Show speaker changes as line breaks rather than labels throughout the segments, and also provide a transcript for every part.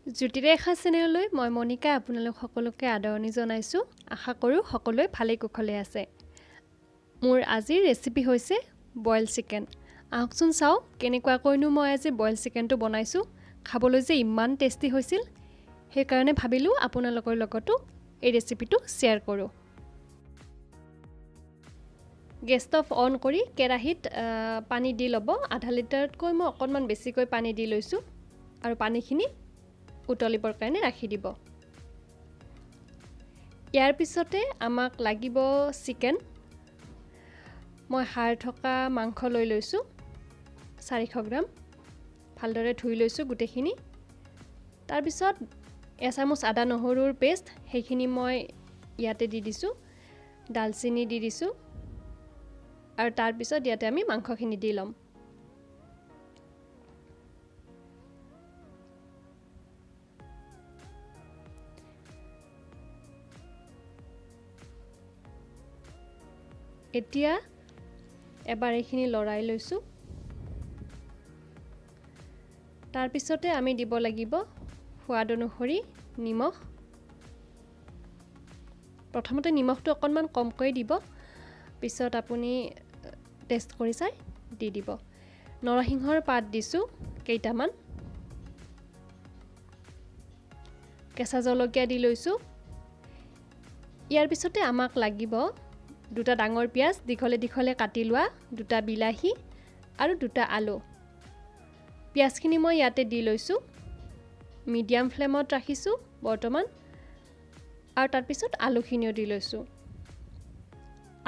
জুতিৰে আখা চেনেললৈ মই মনিকা আপোনালোক সকলোকে আদৰণি জনাইছোঁ। আশা কৰোঁ সকলোৱে ভালে কুশলে আছে। মোৰ আজিৰ ৰেচিপি হৈছে বইল চিকেন। আহকচোন চাওঁ কেনেকুৱাকৈনো মই আজি বইল চিকেনটো বনাইছোঁ। খাবলৈ যে ইমান টেষ্টি হৈছিল, সেইকাৰণে ভাবিলোঁ আপোনালোকৰ লগতো এই ৰেচিপিটো শ্বেয়াৰ কৰোঁ। গেছ ষ্টভ অন কৰি কেৰাহীত পানী দি ল'ব। আধা লিটাৰতকৈ মই অকণমান বেছিকৈ পানী দি লৈছোঁ আৰু পানীখিনি উতলিবৰ কাৰণে ৰাখি দিব। ইয়াৰ পিছতে আমাক লাগিব চিকেন। মই হাড় থকা মাংস লৈ লৈছোঁ 400 গ্ৰাম। ভালদৰে ধুই লৈছোঁ গোটেইখিনি। তাৰপিছত এচামুচ আদা নহৰুৰ পেষ্ট, সেইখিনি মই ইয়াতে দি দিছোঁ। ডালচেনি দি দিছোঁ আৰু তাৰপিছত ইয়াতে আমি মাংসখিনি দি ল'ম। এতিয়া এবাৰ এইখিনি লৰাই লৈছোঁ। তাৰপিছতে আমি দিব লাগিব সোৱাদ অনুসৰি নিমখ। প্ৰথমতে নিমখটো অকণমান কমকৈ দিব, পিছত আপুনি টেষ্ট কৰি চাই দি দিব। নৰসিংহৰ পাত দিছোঁ কেইটামান। কেঁচা জলকীয়া দি লৈছোঁ। ইয়াৰ পিছতে আমাক লাগিব 2টা ডাঙৰ পিঁয়াজ দীঘলে দীঘলে কাটি লোৱা, 2টা বিলাহী আৰু 2টা আলু। পিঁয়াজখিনি মই ইয়াতে দি লৈছোঁ। মিডিয়াম ফ্লেমত ৰাখিছোঁ বৰ্তমান। আৰু তাৰপিছত আলুখিনিও দি লৈছোঁ।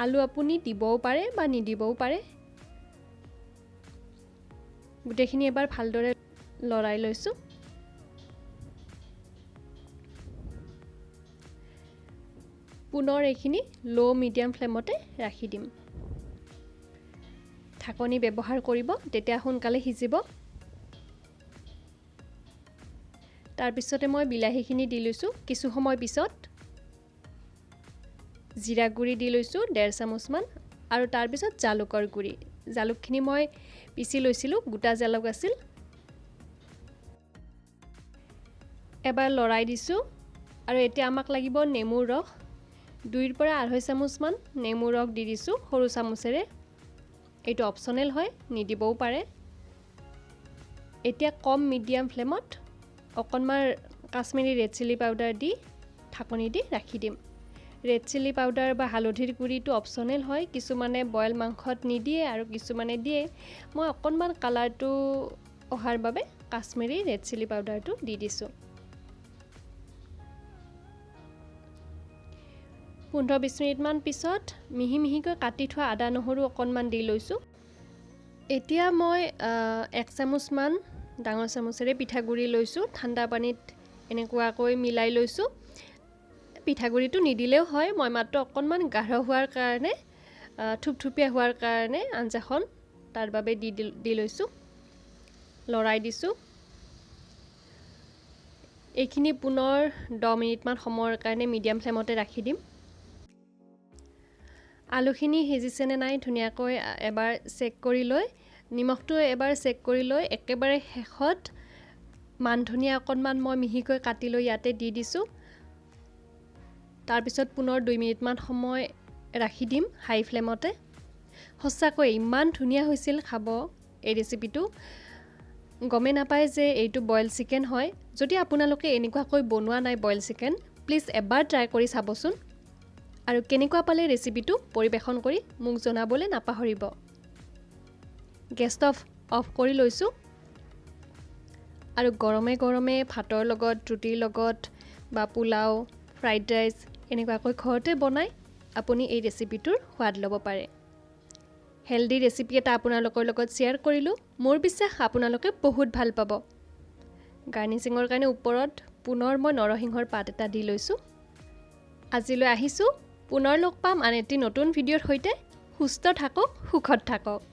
আলু আপুনি দিবও পাৰে বা নিদিবও পাৰে। গোটেইখিনি এবাৰ ভালদৰে লৰাই লৈছোঁ। পুনৰ এইখিনি ল' মিডিয়াম ফ্লেমতে ৰাখি দিম। ঢাকনি ব্যৱহাৰ কৰিব, তেতিয়া সোনকালে সিজিব। তাৰপিছতে মই বিলাহীখিনি দি লৈছোঁ। কিছু সময় পিছত জিৰা গুড়ি দি লৈছোঁ 1.5 চামুচমান আৰু তাৰপিছত জালুকৰ গুড়ি। জালুকখিনি মই পিচি লৈছিলোঁ, গোটা জালুক আছিল। এবাৰ লৰাই দিছোঁ আৰু এতিয়া আমাক লাগিব নেমুৰ ৰস। 2ৰ পৰা 2.5 চামুচমান নেমুৰ ৰস দি দিছোঁ সৰু চামুচেৰে। এইটো অপশ্যনেল হয়, নিদিবও পাৰে। এতিয়া কম মিডিয়াম ফ্লেমত অকণমান কাশ্মীৰী ৰেড চিলি পাউডাৰ দি ঢাকনি দি ৰাখি দিম। ৰেড চিলি পাউডাৰ বা হালধিৰ গুড়িটো অপশ্যনেল হয়। কিছুমানে বইল মাংসত নিদিয়ে আৰু কিছুমানে দিয়ে। মই অকণমান কালাৰটো অহাৰ বাবে কাশ্মীৰী ৰেড চিলি পাউডাৰটো দি দিছোঁ। 15-20 মিনিটমান পিছত মিহি মিহিকৈ কাটি থোৱা আদা নহৰু অকণমান দি লৈছোঁ। এতিয়া মই 1 চামুচমান ডাঙৰ চামুচেৰে পিঠাগুড়ি লৈছোঁ। ঠাণ্ডা পানীত এনেকুৱাকৈ মিলাই লৈছোঁ। পিঠাগুড়িটো নিদিলেও হয়, মই মাত্ৰ অকণমান গাঢ় হোৱাৰ কাৰণে, থুপথুপীয়া হোৱাৰ কাৰণে আঞ্জাখন তাৰ বাবে দি লৈছোঁ। লৰাই দিছোঁ। এইখিনি পুনৰ 10 মিনিটমান সময়ৰ কাৰণে মিডিয়াম ফ্লেমতে ৰাখি দিম। আলুখিনি সিজিছেনে নাই ধুনীয়াকৈ এবাৰ চেক কৰি লৈ, নিমখটো এবাৰ চেক কৰি লৈ, একেবাৰে শেষত মান ধনিয়া অকণমান মই মিহিকৈ কাটি লৈ ইয়াতে দি দিছোঁ। তাৰপিছত পুনৰ 2 মিনিটমান সময় ৰাখি দিম হাই ফ্লেমতে। সঁচাকৈ ইমান ধুনীয়া হৈছিল খাব এই ৰেচিপিটো। গমেই নাপায় যে এইটো বইল চিকেন হয়। যদি আপোনালোকে এনেকুৱাকৈ বনোৱা নাই বইল চিকেন, প্লিজ এবাৰ ট্ৰাই কৰি চাবচোন। আৰু কেনেকুৱা পালে ৰেচিপিটো পৰিৱেশন কৰি মোক জনাবলৈ নাপাহৰিব। গেছ ষ্টভ অফ কৰি লৈছোঁ আৰু গৰমে গৰমে ভাতৰ লগত, ৰুটিৰ লগত বা পোলাও, ফ্ৰাইড ৰাইচ এনেকুৱাকৈ ঘৰতে বনাই আপুনি এই ৰেচিপিটোৰ সোৱাদ ল'ব পাৰে। হেল্ডি ৰেচিপি এটা আপোনালোকৰ লগত শ্বেয়াৰ কৰিলোঁ। মোৰ বিশ্বাস আপোনালোকে বহুত ভাল পাব। গাৰ্নিচিঙৰ কাৰণে ওপৰত পুনৰ মই নৰসিংহৰ পাত এটা দি লৈছোঁ। আজিলৈ আহিছোঁ। পুনৰ লগ পাম আন এটি নতুন ভিডিঅ'ৰ সৈতে। সুস্থ থাকক, সুখত থাকক।